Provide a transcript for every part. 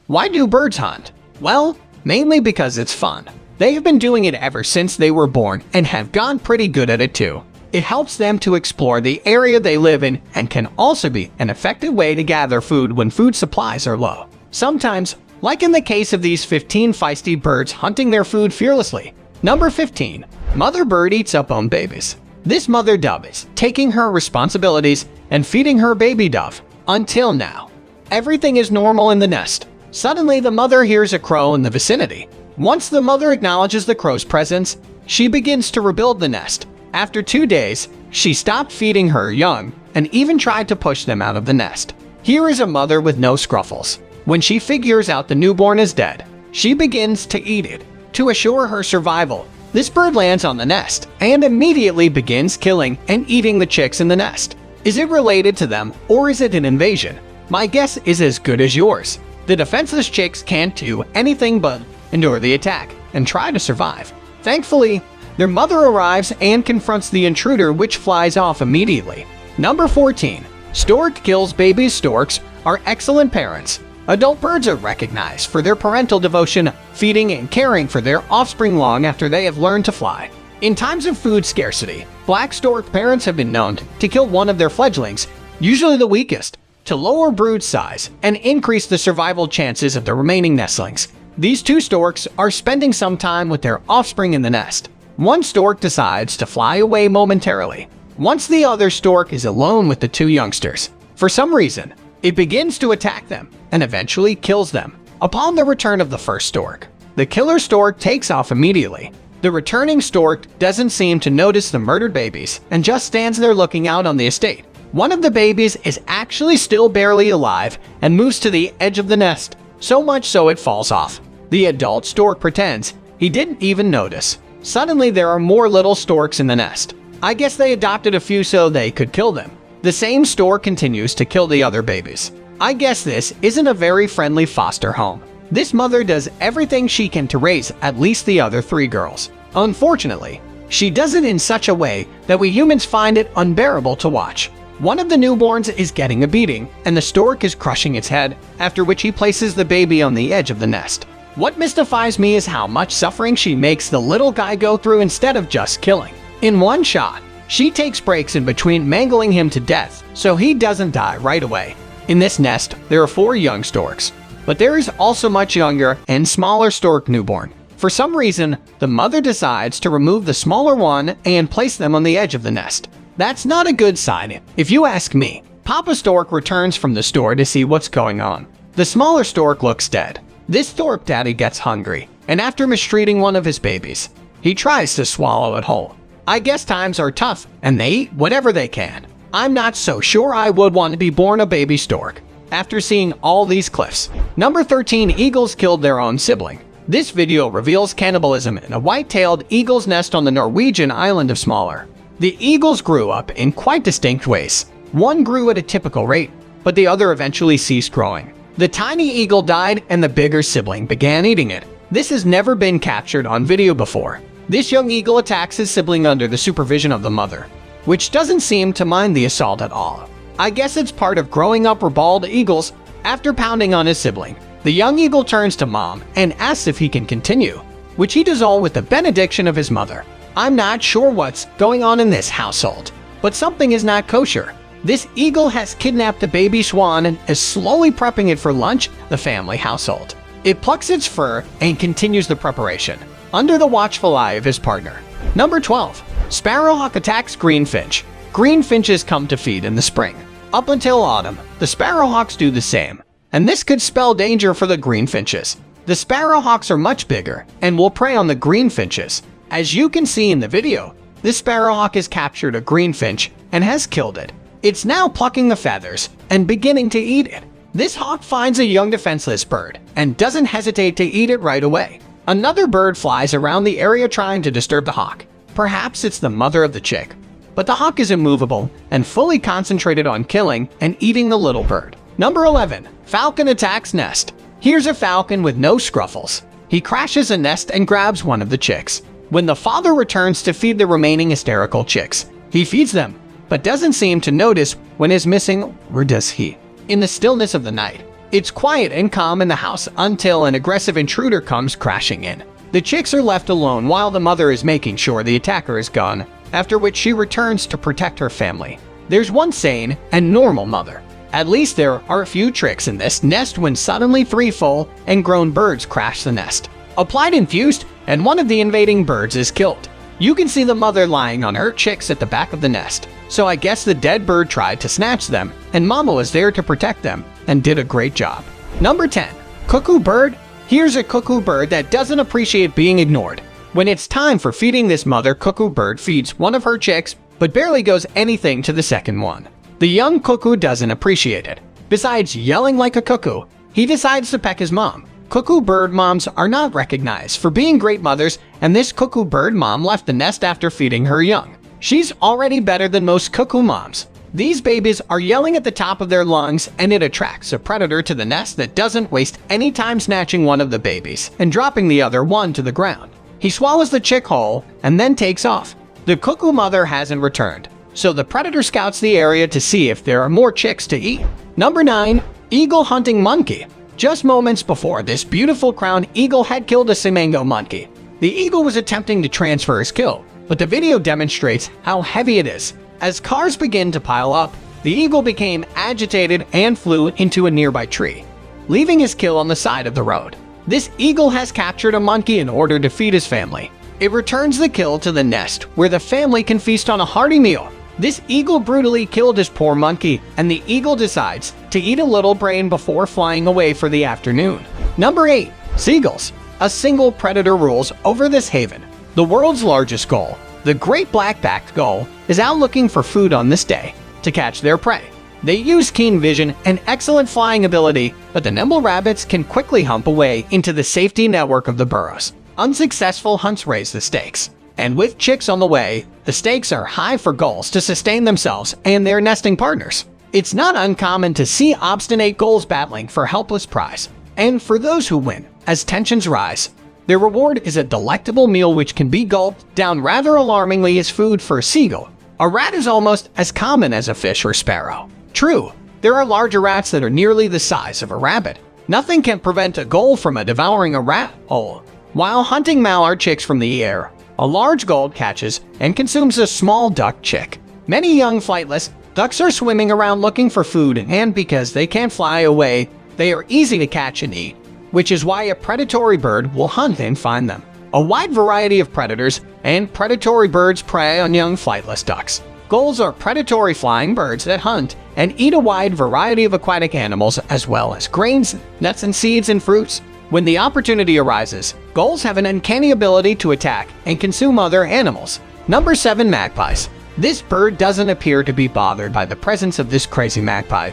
Why do birds hunt? Well, mainly because it's fun. They have been doing it ever since they were born and have gotten pretty good at it too. It helps them to explore the area they live in and can also be an effective way to gather food when food supplies are low. Sometimes, like in the case of these 15 feisty birds hunting their food fearlessly. Number 15. Mother bird eats up own babies. This mother dove is taking her responsibilities and feeding her baby dove. Until now, everything is normal in the nest. Suddenly, the mother hears a crow in the vicinity. Once the mother acknowledges the crow's presence, she begins to rebuild the nest. After 2 days, she stopped feeding her young and even tried to push them out of the nest. Here is a mother with no scruffles. When she figures out the newborn is dead, she begins to eat it. To assure her survival, this bird lands on the nest and immediately begins killing and eating the chicks in the nest. Is it related to them or is it an invasion? My guess is as good as yours. The defenseless chicks can't do anything but endure the attack and try to survive. Thankfully, their mother arrives and confronts the intruder, which flies off immediately. Number 14. Stork kills babies. Storks are excellent parents. Adult birds are recognized for their parental devotion, feeding and caring for their offspring long after they have learned to fly. In times of food scarcity, black stork parents have been known to kill one of their fledglings, usually the weakest, to lower brood size and increase the survival chances of the remaining nestlings. These two storks are spending some time with their offspring in the nest. One stork decides to fly away momentarily. Once the other stork is alone with the two youngsters, for some reason, it begins to attack them and eventually kills them. Upon the return of the first stork, the killer stork takes off immediately. The returning stork doesn't seem to notice the murdered babies and just stands there looking out on the estate. One of the babies is actually still barely alive and moves to the edge of the nest, so much so it falls off. The adult stork pretends he didn't even notice. Suddenly there are more little storks in the nest. I guess they adopted a few so they could kill them. The same stork continues to kill the other babies. I guess this isn't a very friendly foster home. This mother does everything she can to raise at least the other 3 girls. Unfortunately, she does it in such a way that we humans find it unbearable to watch. One of the newborns is getting a beating, and the stork is crushing its head, after which he places the baby on the edge of the nest. What mystifies me is how much suffering she makes the little guy go through instead of just killing. In one shot, she takes breaks in between mangling him to death so he doesn't die right away. In this nest, there are 4 young storks, but there is also much younger and smaller stork newborn. For some reason, the mother decides to remove the smaller one and place them on the edge of the nest. That's not a good sign, if you ask me. Papa Stork returns from the store to see what's going on. The smaller stork looks dead. This stork daddy gets hungry, and after mistreating one of his babies, he tries to swallow it whole. I guess times are tough, and they eat whatever they can. I'm not so sure I would want to be born a baby stork after seeing all these cliffs. Number 13. Eagles killed their own sibling. This video reveals cannibalism in a white-tailed eagle's nest on the Norwegian island of Smaller. The eagles grew up in quite distinct ways. One grew at a typical rate, but the other eventually ceased growing. The tiny eagle died and the bigger sibling began eating it. This has never been captured on video before. This young eagle attacks his sibling under the supervision of the mother, which doesn't seem to mind the assault at all. I guess it's part of growing up for bald eagles. After pounding on his sibling, the young eagle turns to mom and asks if he can continue, which he does all with the benediction of his mother. I'm not sure what's going on in this household, but something is not kosher. This eagle has kidnapped a baby swan and is slowly prepping it for lunch. The family household. It plucks its fur and continues the preparation, under the watchful eye of his partner. Number 12. Sparrowhawk attacks greenfinch. Greenfinches come to feed in the spring. Up until autumn, the sparrowhawks do the same, and this could spell danger for the greenfinches. The sparrowhawks are much bigger and will prey on the greenfinches. As you can see in the video, this sparrowhawk has captured a greenfinch and has killed it. It's now plucking the feathers and beginning to eat it. This hawk finds a young defenseless bird and doesn't hesitate to eat it right away. Another bird flies around the area trying to disturb the hawk. Perhaps it's the mother of the chick, but the hawk is immovable and fully concentrated on killing and eating the little bird. Number 11. Falcon attacks nest. Here's a falcon with no scruffles. He crashes a nest and grabs one of the chicks. When the father returns to feed the remaining hysterical chicks, he feeds them, but doesn't seem to notice when is missing, or does he? In the stillness of the night, It's quiet and calm in the house until an aggressive intruder comes crashing in. The chicks are left alone while the mother is making sure the attacker is gone, after which she returns to protect her family. There's one sane and normal mother. At least there are a few tricks in this nest when suddenly 3 full and grown birds crash the nest. Applied infused, and one of the invading birds is killed. You can see the mother lying on her chicks at the back of the nest. So I guess the dead bird tried to snatch them, and Mama was there to protect them, and did a great job. Number 10. Cuckoo bird. Here's a cuckoo bird that doesn't appreciate being ignored. When it's time for feeding, this mother cuckoo bird feeds one of her chicks, but barely goes anything to the second one. The young cuckoo doesn't appreciate it. Besides yelling like a cuckoo, he decides to peck his mom. Cuckoo bird moms are not recognized for being great mothers, and this cuckoo bird mom left the nest after feeding her young. She's already better than most cuckoo moms. These babies are yelling at the top of their lungs, and it attracts a predator to the nest that doesn't waste any time snatching one of the babies and dropping the other one to the ground. He swallows the chick whole and then takes off. The cuckoo mother hasn't returned, so the predator scouts the area to see if there are more chicks to eat. Number 9. Eagle hunting monkey. Just moments before, this beautiful crowned eagle had killed a Simango monkey. The eagle was attempting to transfer his kill, but the video demonstrates how heavy it is. As cars begin to pile up, the eagle became agitated and flew into a nearby tree, leaving his kill on the side of the road. This eagle has captured a monkey in order to feed his family. It returns the kill to the nest, where the family can feast on a hearty meal. This eagle brutally killed his poor monkey, and the eagle decides to eat a little brain before flying away for the afternoon. Number 8. Seagulls. A single predator rules over this haven. The world's largest gull, the great black-backed gull, is out looking for food on this day to catch their prey. They use keen vision and excellent flying ability, but the nimble rabbits can quickly hump away into the safety network of the burrows. Unsuccessful hunts raise the stakes, and with chicks on the way, the stakes are high for gulls to sustain themselves and their nesting partners. It's not uncommon to see obstinate gulls battling for helpless prize, and for those who win, as tensions rise, their reward is a delectable meal which can be gulped down rather alarmingly as food for a seagull. A rat is almost as common as a fish or sparrow. True, there are larger rats that are nearly the size of a rabbit. Nothing can prevent a gull from devouring a rat whole. While hunting mallard chicks from the air, a large gull catches and consumes a small duck chick. Many young flightless ducks are swimming around looking for food, and because they can't fly away, they are easy to catch and eat, which is why a predatory bird will hunt and find them. A wide variety of predators and predatory birds prey on young flightless ducks. Gulls are predatory flying birds that hunt and eat a wide variety of aquatic animals as well as grains, nuts and seeds and fruits. When the opportunity arises, gulls have an uncanny ability to attack and consume other animals. Number 7. Magpies. This bird doesn't appear to be bothered by the presence of this crazy magpie,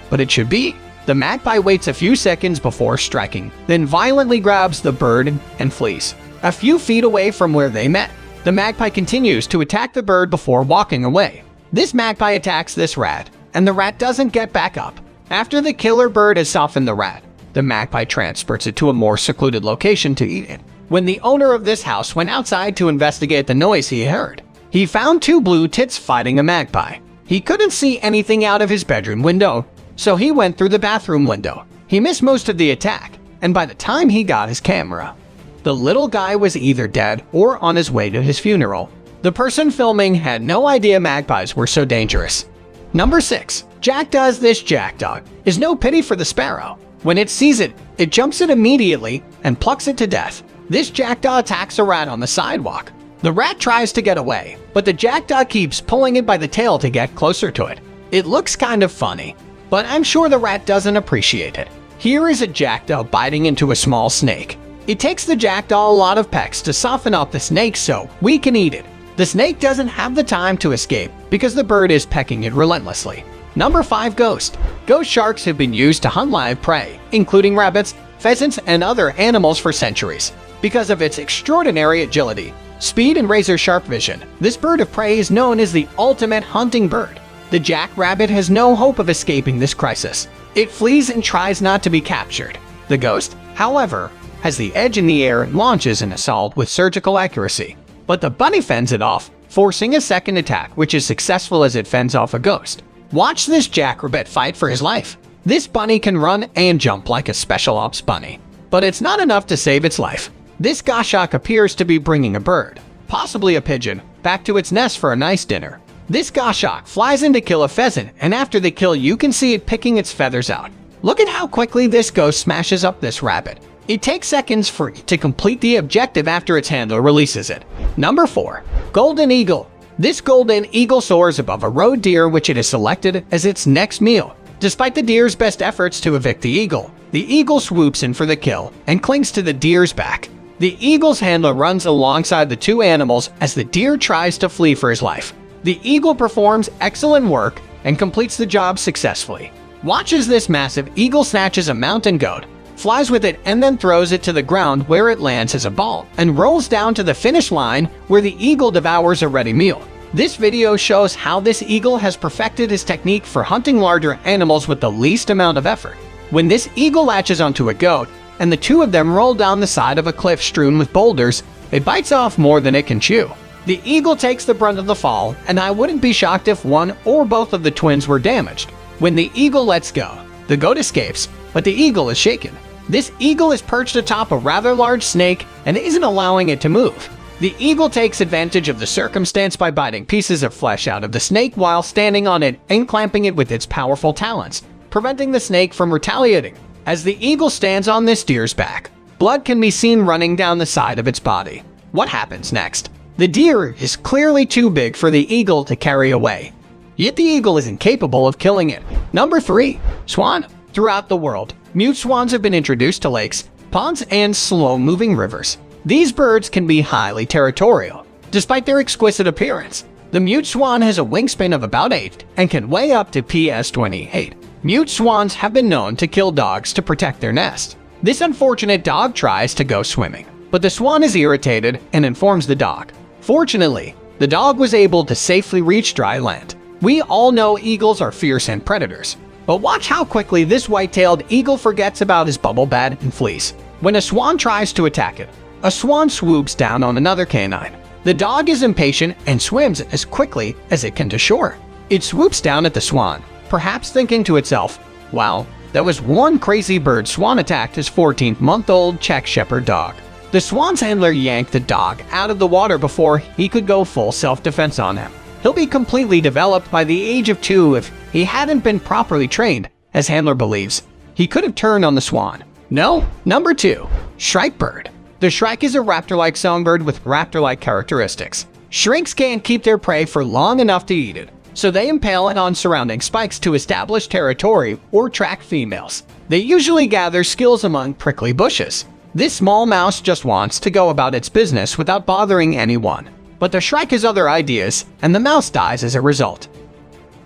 but it should be. The magpie waits a few seconds before striking, then violently grabs the bird and flees. A few feet away from where they met, the magpie continues to attack the bird before walking away. This magpie attacks this rat, and the rat doesn't get back up. After the killer bird has softened the rat, the magpie transports it to a more secluded location to eat it. When the owner of this house went outside to investigate the noise he heard, he found 2 blue tits fighting a magpie. He couldn't see anything out of his bedroom window, so he went through the bathroom window. He missed most of the attack, and by the time he got his camera, the little guy was either dead or on his way to his funeral. The person filming had no idea magpies were so dangerous. Number 6. Jackdaws. This jackdaw is no pity for the sparrow. When it sees it, it jumps it immediately and plucks it to death. This jackdaw attacks a rat on the sidewalk. The rat tries to get away, but the jackdaw keeps pulling it by the tail to get closer to it. It looks kind of funny, but I'm sure the rat doesn't appreciate it. Here is a jackdaw biting into a small snake. It takes the jackdaw a lot of pecks to soften up the snake so we can eat it. The snake doesn't have the time to escape because the bird is pecking it relentlessly. Number 5. Ghost. Ghost sharks have been used to hunt live prey, including rabbits, pheasants, and other animals for centuries. Because of its extraordinary agility, speed, and razor-sharp vision, this bird of prey is known as the ultimate hunting bird. The jackrabbit has no hope of escaping this crisis. It flees and tries not to be captured. The ghost, however, has the edge in the air and launches an assault with surgical accuracy. But the bunny fends it off, forcing a second attack which is successful as it fends off a ghost. Watch this jackrabbit fight for his life. This bunny can run and jump like a special ops bunny, but it's not enough to save its life. This goshawk appears to be bringing a bird, possibly a pigeon, back to its nest for a nice dinner. This goshawk flies in to kill a pheasant, and after the kill you can see it picking its feathers out. Look at how quickly this ghost smashes up this rabbit. It takes seconds for it to complete the objective after its handler releases it. Number 4. Golden Eagle. This golden eagle soars above a roe deer which it has selected as its next meal. Despite the deer's best efforts to evict the eagle swoops in for the kill and clings to the deer's back. The eagle's handler runs alongside the two animals as the deer tries to flee for his life. The eagle performs excellent work and completes the job successfully. Watch as this massive eagle snatches a mountain goat, flies with it, and then throws it to the ground where it lands as a ball and rolls down to the finish line where the eagle devours a ready meal. This video shows how this eagle has perfected his technique for hunting larger animals with the least amount of effort. When this eagle latches onto a goat and the two of them roll down the side of a cliff strewn with boulders, it bites off more than it can chew. The eagle takes the brunt of the fall, and I wouldn't be shocked if one or both of the twins were damaged. When the eagle lets go, the goat escapes, but the eagle is shaken. This eagle is perched atop a rather large snake and isn't allowing it to move. The eagle takes advantage of the circumstance by biting pieces of flesh out of the snake while standing on it and clamping it with its powerful talons, preventing the snake from retaliating. As the eagle stands on this deer's back, blood can be seen running down the side of its body. What happens next? The deer is clearly too big for the eagle to carry away, yet the eagle is incapable of killing it. Number 3. Swan. Throughout the world, mute swans have been introduced to lakes, ponds, and slow-moving rivers. These birds can be highly territorial. Despite their exquisite appearance, the mute swan has a wingspan of about 8 and can weigh up to PS 28. Mute swans have been known to kill dogs to protect their nest. This unfortunate dog tries to go swimming, but the swan is irritated and informs the dog. Fortunately, the dog was able to safely reach dry land. We all know eagles are fierce and predators, but watch how quickly this white-tailed eagle forgets about his bubble bed and flees. When a swan tries to attack it, a swan swoops down on another canine. The dog is impatient and swims as quickly as it can to shore. It swoops down at the swan, perhaps thinking to itself, "Wow, that was one crazy bird." Swan attacked his 14-month-old Czech Shepherd dog. The swan's handler yanked the dog out of the water before he could go full self-defense on him. He'll be completely developed by the age of 2 if he hadn't been properly trained, as handler believes. He could have turned on the swan. No. Number 2. Shrike bird. The shrike is a raptor-like songbird with raptor-like characteristics. Shrikes can't keep their prey for long enough to eat it, so they impale it on surrounding spikes to establish territory or track females. They usually gather skills among prickly bushes. This small mouse just wants to go about its business without bothering anyone. But the shrike has other ideas, and the mouse dies as a result.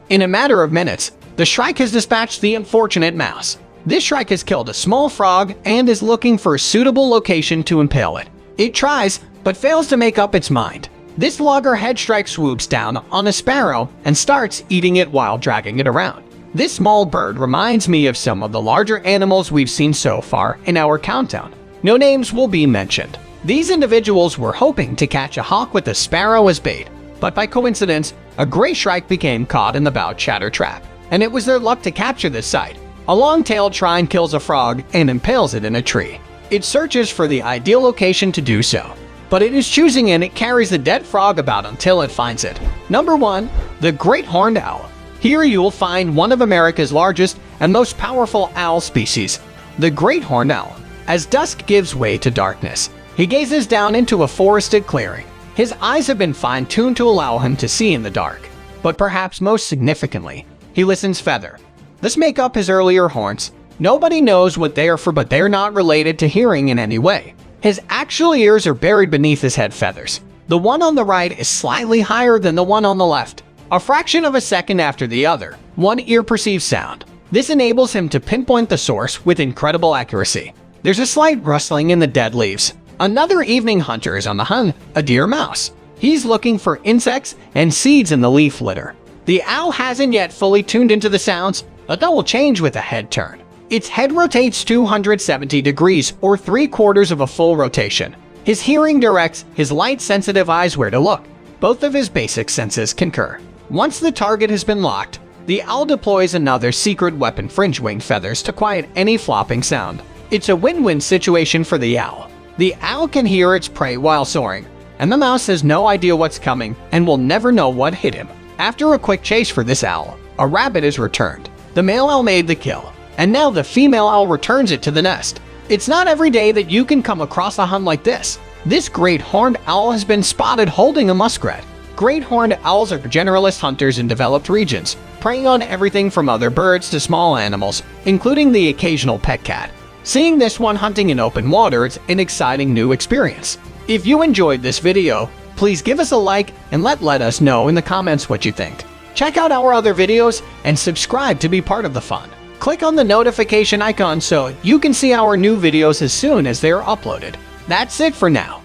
In a matter of minutes, the shrike has dispatched the unfortunate mouse. This shrike has killed a small frog and is looking for a suitable location to impale it. It tries, but fails to make up its mind. This loggerhead shrike swoops down on a sparrow and starts eating it while dragging it around. This small bird reminds me of some of the larger animals we've seen so far in our countdown. No names will be mentioned. These individuals were hoping to catch a hawk with a sparrow as bait, but by coincidence, a gray shrike became caught in the bow chatter trap, and it was their luck to capture this sight. A long-tailed shrine kills a frog and impales it in a tree. It searches for the ideal location to do so, but it is choosing and it carries the dead frog about until it finds it. Number 1. The Great Horned Owl. Here you will find one of America's largest and most powerful owl species, the Great Horned Owl. As dusk gives way to darkness, he gazes down into a forested clearing. His eyes have been fine-tuned to allow him to see in the dark, but perhaps most significantly, he listens feather. Let's make up his earlier horns. Nobody knows what they are for, but they're not related to hearing in any way. His actual ears are buried beneath his head feathers. The one on the right is slightly higher than the one on the left. A fraction of a second after the other, one ear perceives sound. This enables him to pinpoint the source with incredible accuracy. There's a slight rustling in the dead leaves. Another evening hunter is on the hunt, a deer mouse. He's looking for insects and seeds in the leaf litter. The owl hasn't yet fully tuned into the sounds, but that will change with a head turn. Its head rotates 270 degrees, or 3/4 of a full rotation. His hearing directs his light-sensitive eyes where to look. Both of his basic senses concur. Once the target has been locked, The owl deploys another secret weapon, fringe wing feathers, to quiet any flopping sound. It's a win-win situation for the owl. The owl can hear its prey while soaring, and the mouse has no idea what's coming and will never know what hit him. After a quick chase for this owl, a rabbit is returned. The male owl made the kill, and now the female owl returns it to the nest. It's not every day that you can come across a hunt like this. This great horned owl has been spotted holding a muskrat. Great horned owls are generalist hunters in developed regions, preying on everything from other birds to small animals, including the occasional pet cat. Seeing this one hunting in open water is an exciting new experience. If you enjoyed this video, please give us a like and let us know in the comments what you think. Check out our other videos and subscribe to be part of the fun. Click on the notification icon so you can see our new videos as soon as they are uploaded. That's it for now.